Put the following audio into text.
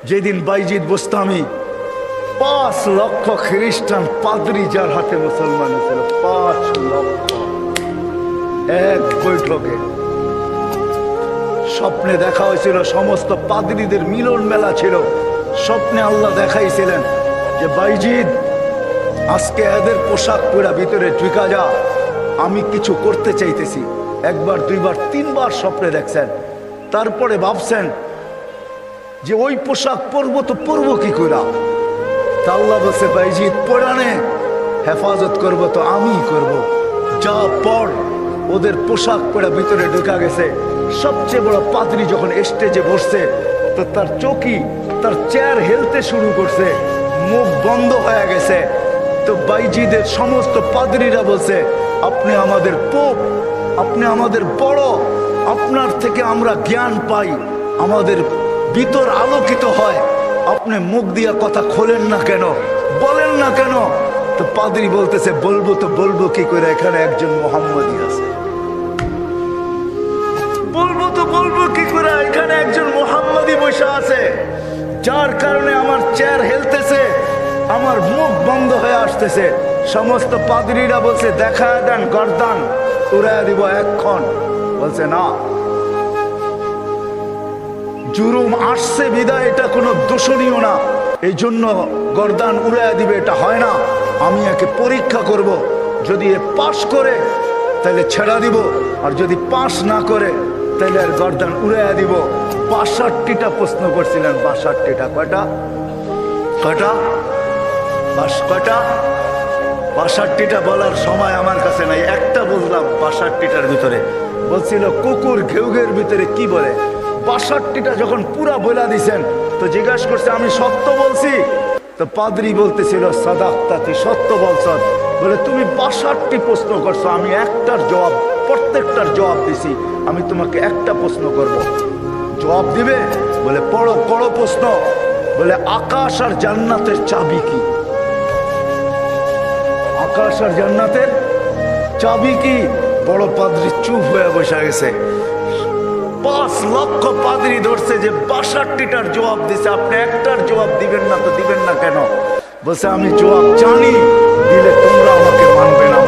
যেদিন বাইজিদ বোস্তামি 5 লক্ষ খ্রিস্টান পাদ্রী যার হাতে মুসলমান ছিল, 5 লক্ষ এক বৈঠকে। স্বপ্নে দেখা হয়েছিল, সমস্ত পাদ্রীদের মিলন মেলা ছিল। স্বপ্নে আল্লাহ দেখাইছিলেন যে বাইজিদ আজকে এদের পোশাক পরা ভিতরে ঢুকা যা, আমি কিছু করতে চাইতেছি। একবার, দুইবার, তিনবার স্বপ্নে দেখছেন। তারপরে ভাবছেন যে ওই পোশাক পরবো তো পরবো কি করে। তা আল্লাহ বলছে বাইজিদ পরানে হেফাজত করবো তো আমি করব। যা পর। ওদের পোশাক পরা ভিতরে ঢুকা গেছে। সবচেয়ে বড় পাদ্রী যখন স্টেজে বসছে তো তার চৌকি, তার চেয়ার হেলতে শুরু করছে, মুখ বন্ধ হয়ে গেছে। তো বাইজিদের সমস্ত পাদ্রীরা বলছে আপনি আমাদের পোপ, আপনি আমাদের বড়, আপনার থেকে আমরা জ্ঞান পাই, আমাদের ভিতর আলোকিত হয়, আপনি মুখ দিয়া কথা খোলেন না কেন, বলেন না কেন। তো পাদ্রী বলতেছে বলবো তো বলবো কি করে, এখানে একজন মুহাম্মদী আছে। বলবো তো বলবো কি করে, এখানে একজন মুহাম্মদী বসে আছে, যার কারণে আমার চেয়ার হেলতেছে, আমার মুখ বন্ধ হয়ে আসতেছে। সমস্ত পাদ্রীরা বলছে দেখা দেন, গর্দান উড়াইয়া দিব এক্ষণ। বলছে না, জুরুম আসছে বিদায় এটা কোনো দোষণীয় না, এই জন্য গর্দান উড়াইয়া দিবে এটা হয় না। আমি একে পরীক্ষা করব, যদি এ পাশ করে তাহলে ছেড়া দিব, আর যদি পাশ না করে তাহলে আর গর্দান উড়াইয়া দিব। 62টা প্রশ্ন করছিলেন। 62টা কয়টা? কয়টা? কয়টা? 62টা বলার সময় আমার কাছে নাই, একটা বুঝলাম 62টার ভিতরে। বলছিল কুকুর ঘেউঘের ভিতরে কি বলে। 62টা যখন পুরা বলা দিছেন তো জিজ্ঞাসা করছে আমি সত্য বলছি? তো পাদ্রী বলতেছিল সাদাক্তা, তুই সত্য বলছ। বলে তুমি 62টি প্রশ্ন করছো, আমি একটার জবাব, প্রত্যেকটার জবাব দিছি, আমি তোমাকে একটা প্রশ্ন করব, জবাব দিবে? বলে পড়ো, পড়ো প্রশ্ন। বলে আকাশ আর জান্নাতের চাবি কি? আকাশ আর জান্নাতের চাবি কি? বড় পাদ্রী চুপ হয়ে বসে গেছে। 5 লক্ষ পাদ্রী ধরছে যে 62টার জবাব দিছে, আপনি একটার জবাব দিবেন না, তো দিবেন না কেন? বলছে আমি জবাব জানি, দিলে তোমরা আমাকে মানবে না।